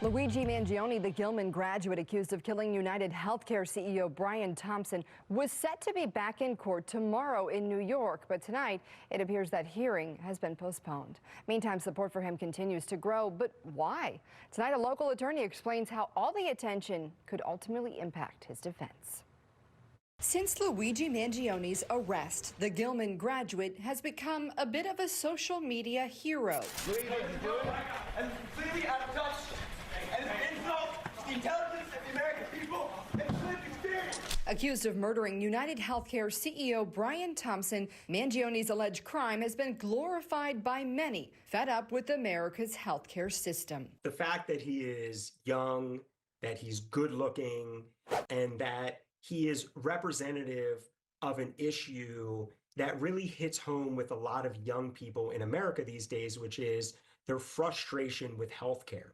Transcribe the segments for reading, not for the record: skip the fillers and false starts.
Luigi Mangione, the Gilman graduate accused of killing UnitedHealthcare CEO Brian Thompson, was set to be back in court tomorrow in New York, but tonight it appears that hearing has been postponed. Meantime, support for him continues to grow, but why? Tonight, a local attorney explains how all the attention could ultimately impact his defense. Since Luigi Mangione's arrest, the Gilman graduate has become a bit of a social media hero. And completely out of touch and insult the intelligence of the American people and lived experience. Accused of murdering UnitedHealthcare CEO Brian Thompson, Mangione's alleged crime has been glorified by many, fed up with America's healthcare system. The fact that he is young, that he's good looking, and that he is representative of an issue that really hits home with a lot of young people in America these days, which is their frustration with healthcare.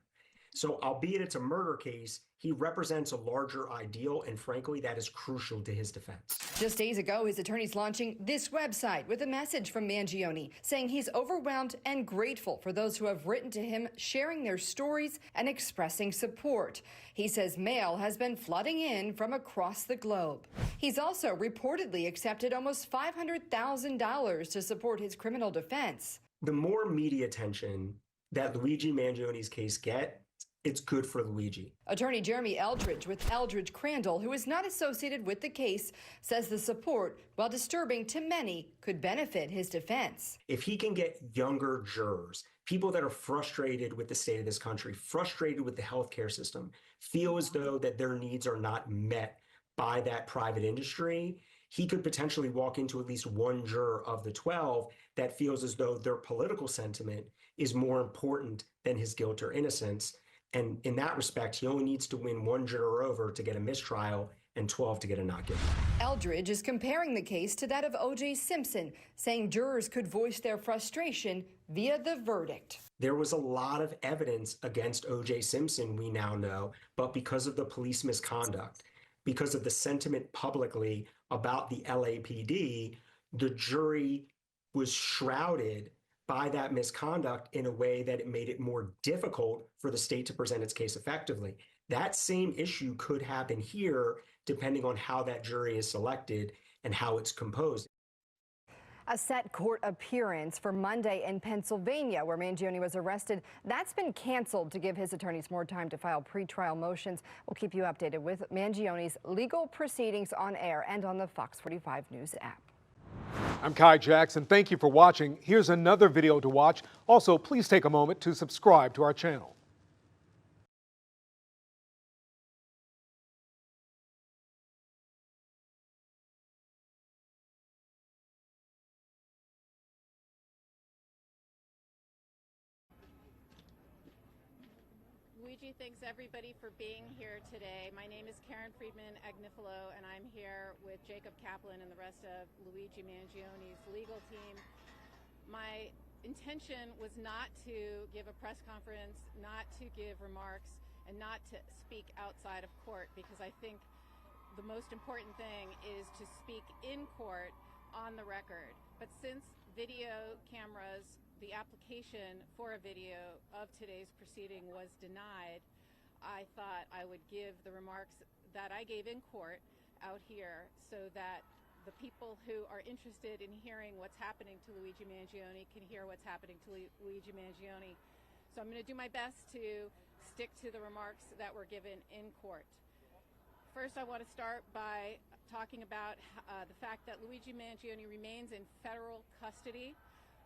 So albeit it's a murder case, he represents a larger ideal, and frankly, that is crucial to his defense. Just days ago, his attorney's launching this website with a message from Mangione saying he's overwhelmed and grateful for those who have written to him, sharing their stories and expressing support. He says mail has been flooding in from across the globe. He's also reportedly accepted almost $500,000 to support his criminal defense. The more media attention that Luigi Mangione's case gets, it's good for Luigi. Attorney Jeremy Eldridge with Eldridge Crandall, who is not associated with the case, says the support, while disturbing to many, could benefit his defense. If he can get younger jurors, people that are frustrated with the state of this country, frustrated with the healthcare system, feel as though that their needs are not met by that private industry, he could potentially walk into at least one juror of the 12 that feels as though their political sentiment is more important than his guilt or innocence. And in that respect, he only needs to win one juror over to get a mistrial and 12 to get a not guilty. Eldridge is comparing the case to that of O.J. Simpson, saying jurors could voice their frustration via the verdict. There was a lot of evidence against O.J. Simpson, we now know, but because of the police misconduct, because of the sentiment publicly about the LAPD, the jury was shrouded by that misconduct in a way that it made it more difficult for the state to present its case effectively. That same issue could happen here, depending on how that jury is selected and how it's composed. A set court appearance for Monday in Pennsylvania, where Mangione was arrested, that's been canceled to give his attorneys more time to file pretrial motions. We'll keep you updated with Mangione's legal proceedings on air and on the Fox 45 News app. I'm Kai Jackson. Thank you for watching. Here's another video to watch. Also, please take a moment to subscribe to our channel. Luigi, thanks everybody for being here today. My name is Karen Friedman Agnifilo, and I'm here with Jacob Kaplan and the rest of Luigi Mangione's legal team. My intention was not to give a press conference, not to give remarks, and not to speak outside of court, because I think the most important thing is to speak in court on the record. But since video cameras, the application for a video of today's proceeding was denied, I thought I would give the remarks that I gave in court out here so that the people who are interested in hearing what's happening to Luigi Mangione can hear what's happening to Luigi Mangione. So I'm going to do my best to stick to the remarks that were given in court. First, I want to start by talking about the fact that Luigi Mangione remains in federal custody,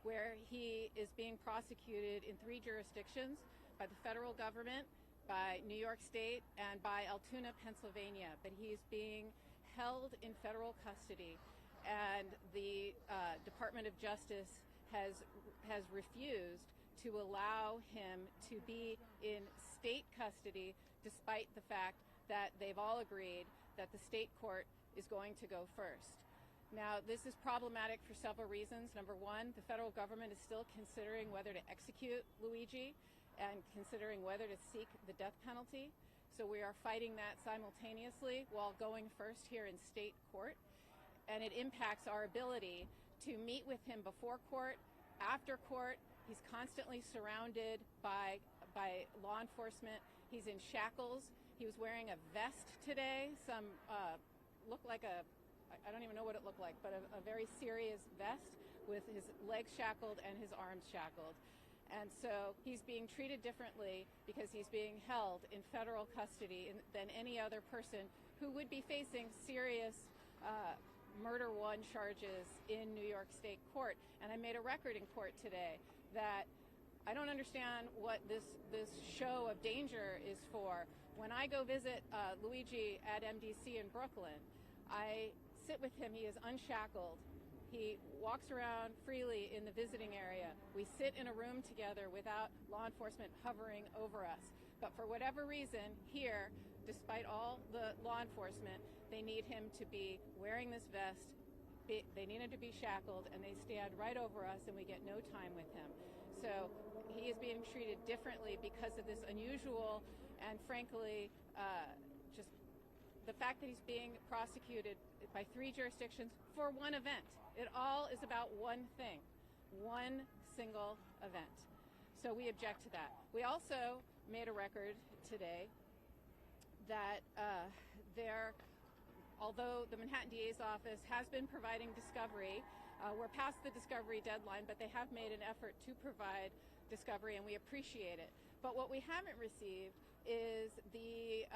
where he is being prosecuted in 3 jurisdictions: by the federal government, by New York State, and by Altoona, Pennsylvania. But he is being held in federal custody, and the Department of Justice has refused to allow him to be in state custody, despite the fact that they've all agreed that the state court is going to go first. Now, this is problematic for several reasons. Number one, the federal government is still considering whether to execute Luigi and considering whether to seek the death penalty. So we are fighting that simultaneously while going first here in state court. And it impacts our ability to meet with him before court, after court. He's constantly surrounded by law enforcement He's in shackles. He was wearing a vest today, looked like I don't even know what it looked like, but a very serious vest with his legs shackled and his arms shackled. And so he's being treated differently because he's being held in federal custody than any other person who would be facing serious murder one charges in New York State court. And I made a record in court today that I don't understand what this show of danger is for. When I go visit Luigi at MDC in Brooklyn, I sit with him. He is unshackled. He walks around freely in the visiting area. We sit in a room together without law enforcement hovering over us. But for whatever reason, here, despite all the law enforcement, they need him to be wearing this vest. They need him to be shackled, and they stand right over us, and we get no time with him. So he is being treated differently because of this unusual and, frankly, just the fact that he's being prosecuted by 3 jurisdictions for one event. It all is about one thing, one single event. So we object to that. We also made a record today that although the Manhattan DA's office has been providing discovery, we're past the discovery deadline, but they have made an effort to provide discovery, and we appreciate it. But what we haven't received is the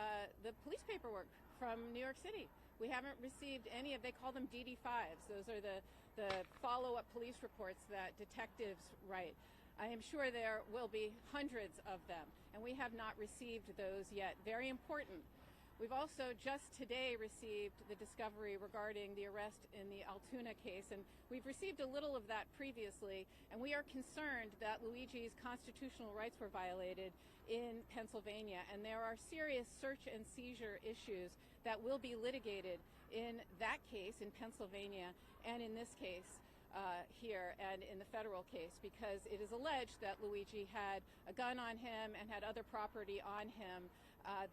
police paperwork from New York City. We haven't received any of, they call them DD5s. Those are the follow-up police reports that detectives write. I am sure there will be hundreds of them, and we have not received those yet. Very important. We've also just today received the discovery regarding the arrest in the Altoona case, and we've received a little of that previously, and we are concerned that Luigi's constitutional rights were violated in Pennsylvania, and there are serious search and seizure issues that will be litigated in that case in Pennsylvania and in this case here and in the federal case, because it is alleged that Luigi had a gun on him and had other property on him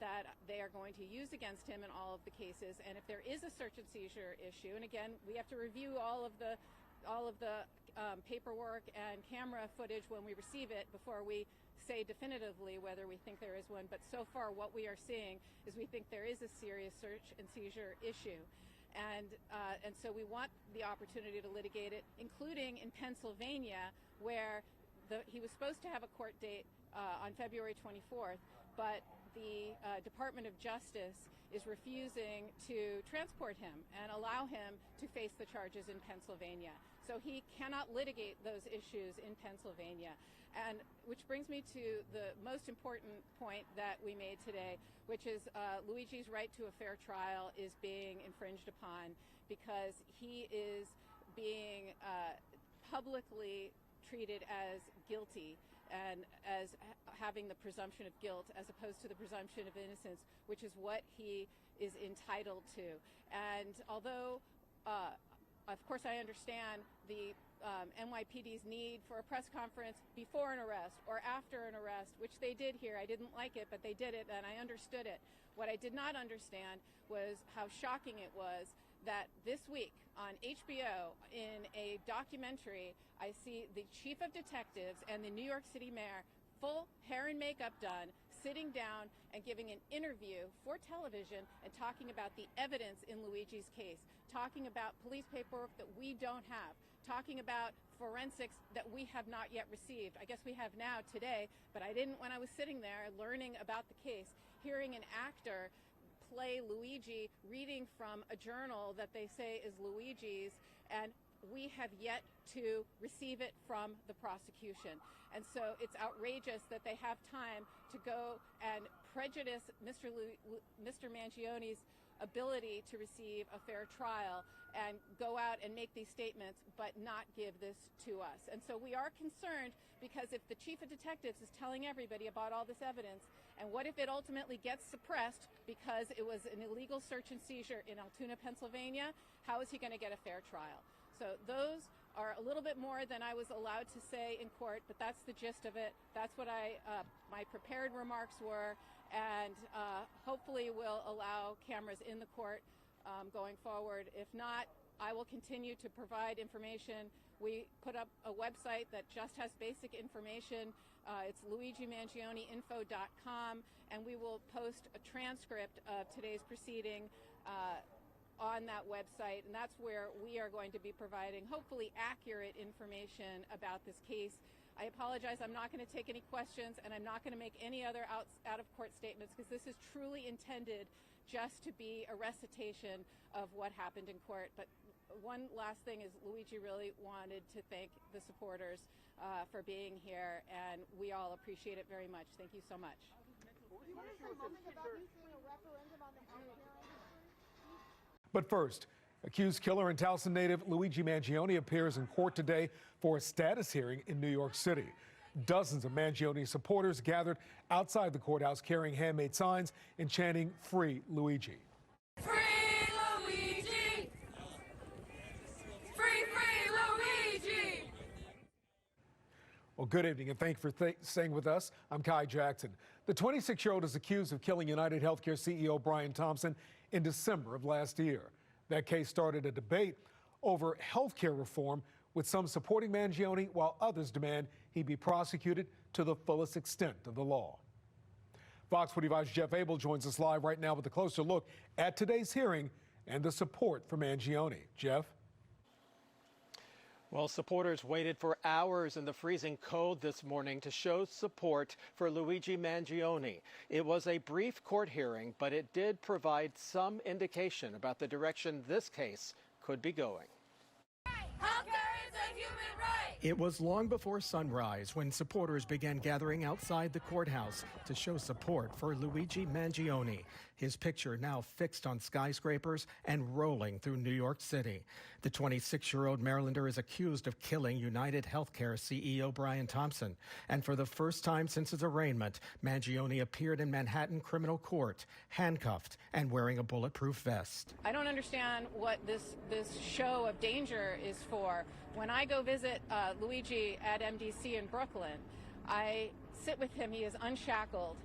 that they are going to use against him in all of the cases. And if there is a search and seizure issue, and again, we have to review all of the paperwork and camera footage when we receive it before we say definitively whether we think there is one. But so far what we are seeing is we think there is a serious search and seizure issue. And so we want the opportunity to litigate it, including in Pennsylvania, where he was supposed to have a court date on February 24th, but the Department of Justice is refusing to transport him and allow him to face the charges in Pennsylvania. So he cannot litigate those issues in Pennsylvania. And which brings me to the most important point that we made today, which is Luigi's right to a fair trial is being infringed upon because he is being publicly treated as guilty and as having the presumption of guilt as opposed to the presumption of innocence, which is what he is entitled to. And although, of course, I understand the NYPD's need for a press conference before an arrest or after an arrest, which they did here. I didn't like it, but they did it, and I understood it. What I did not understand was how shocking it was that this week on HBO, in a documentary, I see the chief of detectives and the New York City mayor, full hair and makeup done, sitting down and giving an interview for television and talking about the evidence in Luigi's case, talking about police paperwork that we don't have, talking about forensics that we have not yet received. I guess we have now today, but I didn't when I was sitting there learning about the case, hearing an actor play Luigi reading from a journal that they say is Luigi's, and we have yet to receive it from the prosecution. And so it's outrageous that they have time to go and prejudice Mr. Mangione's ability to receive a fair trial and go out and make these statements but not give this to us. And so we are concerned because if the chief of detectives is telling everybody about all this evidence, and what if it ultimately gets suppressed because it was an illegal search and seizure in Altoona, Pennsylvania, how is he going to get a fair trial? So those are a little bit more than I was allowed to say in court, but that's the gist of it. That's what my prepared remarks were, and hopefully will allow cameras in the court going forward. If not, I will continue to provide information. We put up a website that just has basic information It's luigimangioneinfo.com, and we will post a transcript of today's proceeding on that website, and that's where we are going to be providing hopefully accurate information about this case. I apologize, I'm not going to take any questions, and I'm not going to make any other out-of-court statements, because this is truly intended just to be a recitation of what happened in court. But one last thing is Luigi really wanted to thank the supporters for being here, and we all appreciate it very much. Thank you so much. But first, accused killer and Towson native Luigi Mangione appears in court today for a status hearing in New York City. Dozens of Mangione supporters gathered outside the courthouse carrying handmade signs and chanting, "Free Luigi." Free Luigi! Free, free Luigi! Well, good evening, and thank you for staying with us. I'm Kai Jackson. The 26-year-old is accused of killing UnitedHealthcare CEO Brian Thompson in December of last year. That case started a debate over health care reform, with some supporting Mangione while others demand he be prosecuted to the fullest extent of the law. Fox 45's Jeff Abel joins us live right now with a closer look at today's hearing and the support for Mangione. Jeff? Well, supporters waited for hours in the freezing cold this morning to show support for Luigi Mangione. It was a brief court hearing, but it did provide some indication about the direction this case could be going. Healthcare is a human right! It was long before sunrise when supporters began gathering outside the courthouse to show support for Luigi Mangione, his picture now fixed on skyscrapers and rolling through New York City. The 26-year-old Marylander is accused of killing UnitedHealthcare CEO Brian Thompson. And for the first time since his arraignment, Mangione appeared in Manhattan criminal court, handcuffed and wearing a bulletproof vest. I don't understand what this show of danger is for. When I go visit Luigi at MDC in Brooklyn, I sit with him. He is unshackled.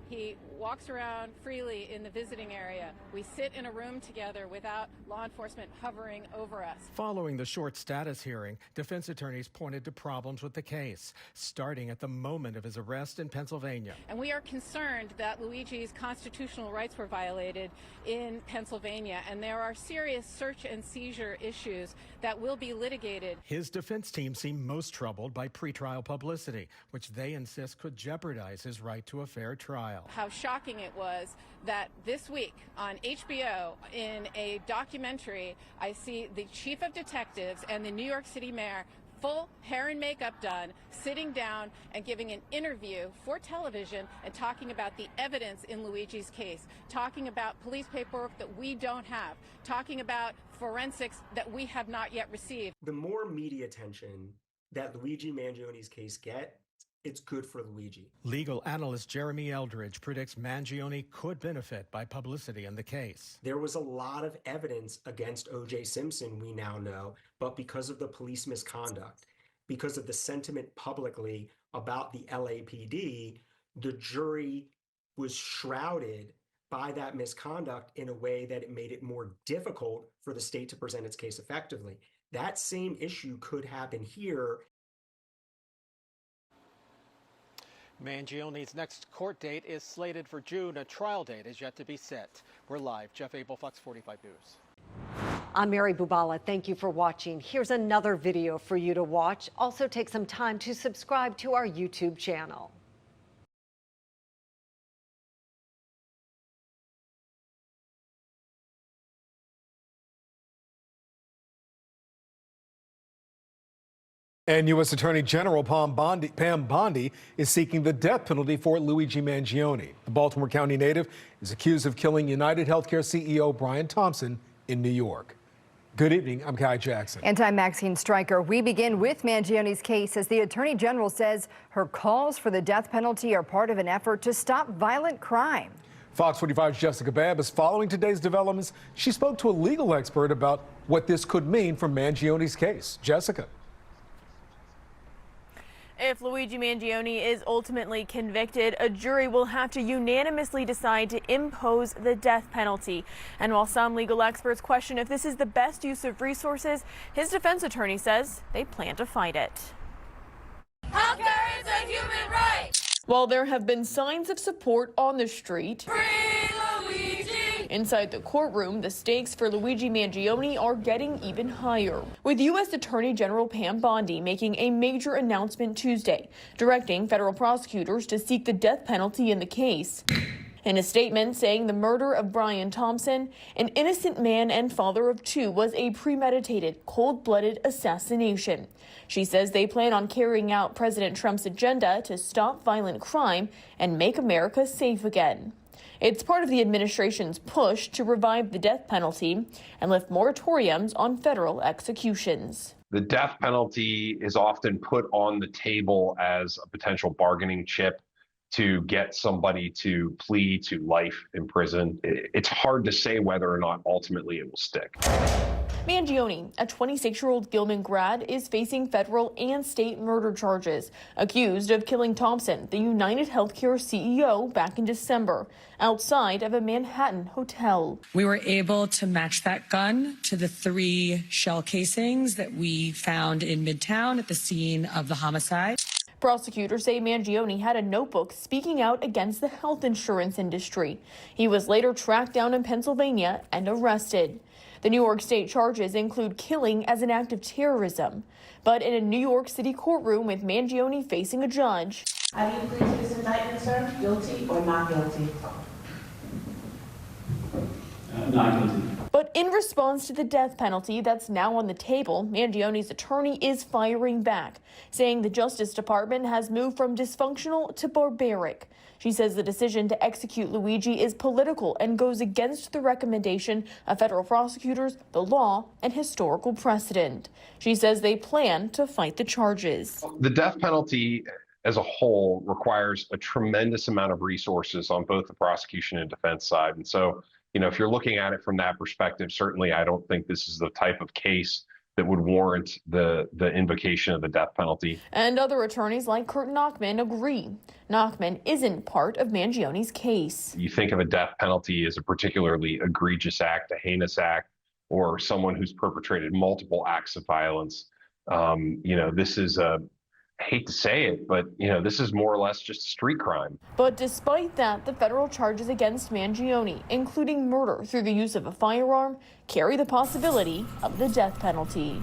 He walks around freely in the visiting area. We sit in a room together without law enforcement hovering over us. Following the short status hearing, defense attorneys pointed to problems with the case, starting at the moment of his arrest in Pennsylvania. And we are concerned that Luigi's constitutional rights were violated in Pennsylvania, and there are serious search and seizure issues that will be litigated. His defense team seemed most troubled by pretrial publicity, which they insist could jeopardize his right to a fair trial. How shocking it was that this week on HBO, in a documentary, I see the chief of detectives and the New York City mayor, full hair and makeup done, sitting down and giving an interview for television and talking about the evidence in Luigi's case, talking about police paperwork that we don't have, talking about forensics that we have not yet received. The more media attention that Luigi Mangione's case gets, it's good for Luigi. Legal analyst Jeremy Eldridge predicts Mangione could benefit by publicity in the case. There was a lot of evidence against O.J. Simpson, we now know, but because of the police misconduct, because of the sentiment publicly about the LAPD, the jury was shrouded by that misconduct in a way that it made it more difficult for the state to present its case effectively. That same issue could happen here. Mangione's next court date is slated for June. A trial date is yet to be set. We're live. Jeff Abel, Fox 45 News. I'm Mary Bubala. Thank you for watching. Here's another video for you to watch. Also take some time to subscribe to our YouTube channel. And U.S. Attorney General Pam Bondi is seeking the death penalty for Luigi Mangione. The Baltimore County native is accused of killing UnitedHealthcare CEO Brian Thompson in New York. Good evening. I'm Kai Jackson. And I'm Maxine Stryker. We begin with Mangione's case as the Attorney General says her calls for the death penalty are part of an effort to stop violent crime. Fox 45's Jessica Babb is following today's developments. She spoke to a legal expert about what this could mean for Mangione's case. Jessica. If Luigi Mangione is ultimately convicted, a jury will have to unanimously decide to impose the death penalty. And while some legal experts question if this is the best use of resources, his defense attorney says they plan to fight it. Healthcare is a human right! While there have been signs of support on the street, Free Luigi! inside the courtroom, the stakes for Luigi Mangione are getting even higher, with U.S. Attorney General Pam Bondi making a major announcement Tuesday, directing federal prosecutors to seek the death penalty in the case. In a statement saying the murder of Brian Thompson, an innocent man and father of two, was a premeditated, cold-blooded assassination. She says they plan on carrying out President Trump's agenda to stop violent crime and make America safe again. It's part of the administration's push to revive the death penalty and lift moratoriums on federal executions. The death penalty is often put on the table as a potential bargaining chip to get somebody to plead to life in prison. It's hard to say whether or not ultimately it will stick. Mangione, a 26-year-old Gilman grad, is facing federal and state murder charges, accused of killing Thompson, the UnitedHealthcare CEO, back in December, outside of a Manhattan hotel. We were able to match that gun to the 3 shell casings that we found in Midtown at the scene of the homicide. Prosecutors say Mangione had a notebook speaking out against the health insurance industry. He was later tracked down in Pennsylvania and arrested. The New York State charges include killing as an act of terrorism. But in a New York City courtroom with Mangione facing a judge. Have you pleaded to this indictment, sir? Guilty or not guilty? Not guilty. But in response to the death penalty that's now on the table, Mangione's attorney is firing back, saying the Justice Department has moved from dysfunctional to barbaric. She says the decision to execute Luigi is political and goes against the recommendation of federal prosecutors, the law, and historical precedent. She says they plan to fight the charges. The death penalty as a whole requires a tremendous amount of resources on both the prosecution and defense side. And so, if you're looking at it from that perspective, certainly I don't think this is the type of case that would warrant the invocation of the death penalty. And other attorneys like Kurt Nachman agree. Nachman isn't part of Mangione's case. You think of a death penalty as a particularly egregious act, a heinous act, or someone who's perpetrated multiple acts of violence. This is I hate to say it, but, this is more or less just a street crime. But despite that, the federal charges against Mangione, including murder through the use of a firearm, carry the possibility of the death penalty.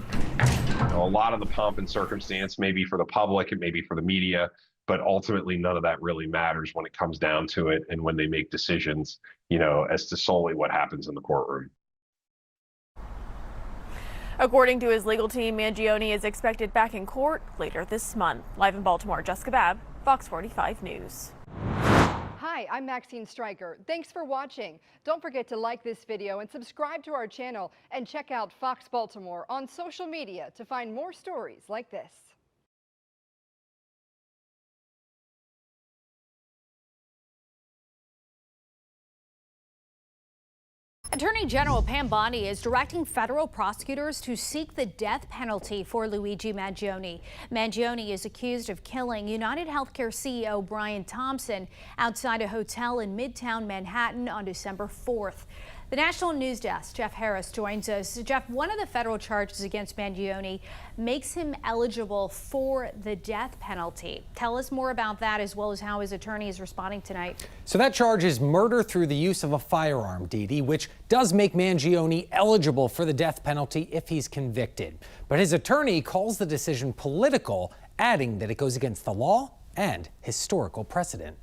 A lot of the pomp and circumstance may be for the public, it may be for the media, but ultimately none of that really matters when it comes down to it and when they make decisions, as to solely what happens in the courtroom. According to his legal team, Mangione is expected back in court later this month. Live in Baltimore, Jessica Babb, Fox 45 News. Hi, I'm Maxine Stryker. Thanks for watching. Don't forget to like this video and subscribe to our channel and check out Fox Baltimore on social media to find more stories like this. Attorney General Pam Bondi is directing federal prosecutors to seek the death penalty for Luigi Mangione. Mangione is accused of killing UnitedHealthcare CEO Brian Thompson outside a hotel in Midtown Manhattan on December 4th. The National News Desk, Jeff Harris, joins us. Jeff, one of the federal charges against Mangione makes him eligible for the death penalty. Tell us more about that, as well as how his attorney is responding tonight. So that charge is murder through the use of a firearm, Dee, which does make Mangione eligible for the death penalty if he's convicted. But his attorney calls the decision political, adding that it goes against the law and historical precedent.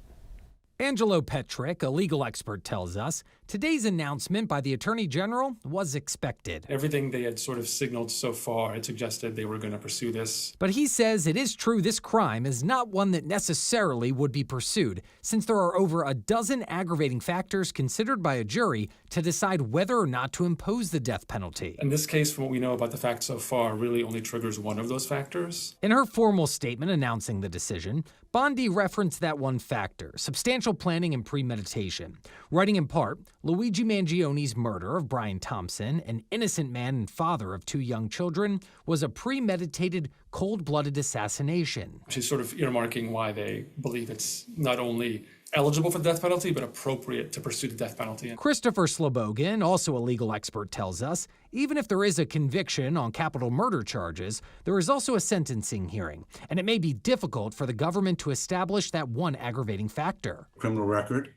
Angelo Petrick, a legal expert, tells us today's announcement by the Attorney General was expected. Everything they had sort of signaled so far had suggested they were going to pursue this. But he says it is true this crime is not one that necessarily would be pursued, since there are over a dozen aggravating factors considered by a jury to decide whether or not to impose the death penalty. In this case, from what we know about the facts so far, really only triggers one of those factors. In her formal statement announcing the decision, Bondi referenced that one factor, substantial planning and premeditation, writing in part, Luigi Mangione's murder of Brian Thompson, an innocent man and father of two young children, was a premeditated, cold-blooded assassination. She's sort of earmarking why they believe it's not only eligible for the death penalty, but appropriate to pursue the death penalty. Christopher Slobogan, also a legal expert, tells us even if there is a conviction on capital murder charges, there is also a sentencing hearing, and it may be difficult for the government to establish that one aggravating factor. Criminal record,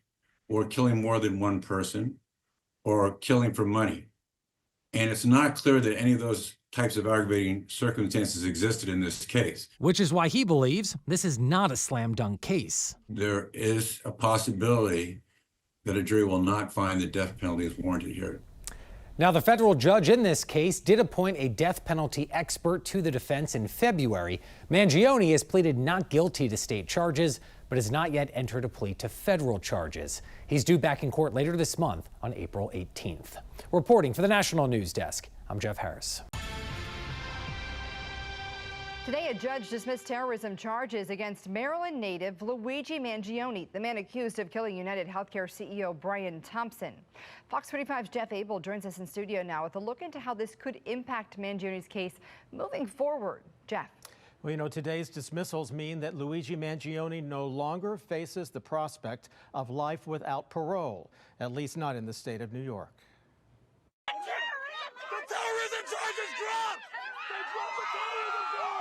or killing more than one person, or killing for money. And it's not clear that any of those types of aggravating circumstances existed in this case. Which is why he believes this is not a slam dunk case. There is a possibility that a jury will not find the death penalty is warranted here. Now, the federal judge in this case did appoint a death penalty expert to the defense in February. Mangione has pleaded not guilty to state charges, but has not yet entered a plea to federal charges. He's due back in court later this month on April 18th. Reporting for the National News Desk, I'm Jeff Harris. Today, a judge dismissed terrorism charges against Maryland native Luigi Mangione, the man accused of killing UnitedHealthcare CEO Brian Thompson. Fox 45's Jeff Abel joins us in studio now with a look into how this could impact Mangione's case moving forward. Jeff. Well, you know, today's dismissals mean that Luigi Mangione no longer faces the prospect of life without parole, at least not in the state of New York. The terrorism charges dropped! They dropped the terrorism charge!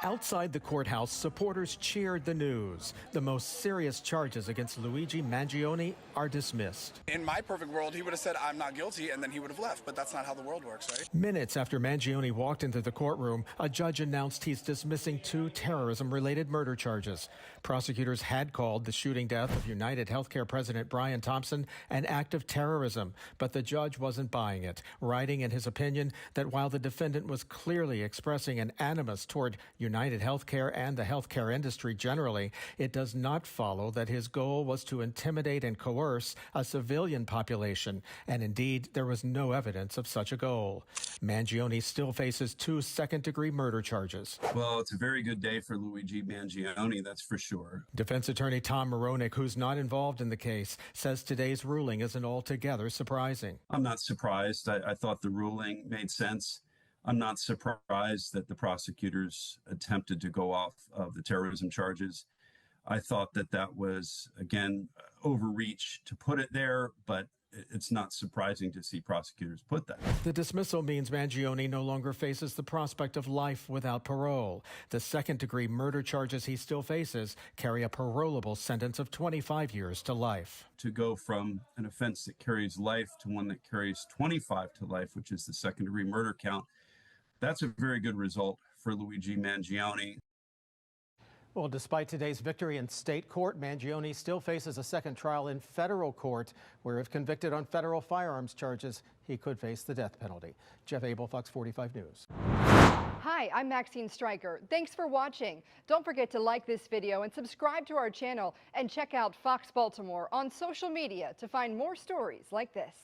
Outside the courthouse, supporters cheered the news. The most serious charges against Luigi Mangione are dismissed. In my perfect world, he would have said, I'm not guilty, and then he would have left. But that's not how the world works, right? Minutes after Mangione walked into the courtroom, a judge announced he's dismissing 2 terrorism-related murder charges. Prosecutors had called the shooting death of UnitedHealthcare President Brian Thompson an act of terrorism, but the judge wasn't buying it, writing in his opinion that while the defendant was clearly expressing an animus toward UnitedHealthcare and the healthcare industry generally, it does not follow that his goal was to intimidate and coerce a civilian population, and indeed there was no evidence of such a goal. Mangione still faces 2 second-degree murder charges. Well, it's a very good day for Luigi Mangione, that's for sure. Defense attorney Tom Moronic, who's not involved in the case, says today's ruling isn't altogether surprising. I'm not surprised. I thought the ruling made sense. I'm not surprised that the prosecutors attempted to go off of the terrorism charges. I thought that that was, again, overreach to put it there, but it's not surprising to see prosecutors put that. The dismissal means Mangione no longer faces the prospect of life without parole. The second-degree murder charges he still faces carry a parolable sentence of 25 years to life. To go from an offense that carries life to one that carries 25 to life, which is the second-degree murder count, that's a very good result for Luigi Mangione. Well, despite today's victory in state court, Mangione still faces a second trial in federal court, where if convicted on federal firearms charges, he could face the death penalty. Jeff Abel, Fox 45 News. Hi, I'm Maxine Stryker. Thanks for watching. Don't forget to like this video and subscribe to our channel, and check out Fox Baltimore on social media to find more stories like this.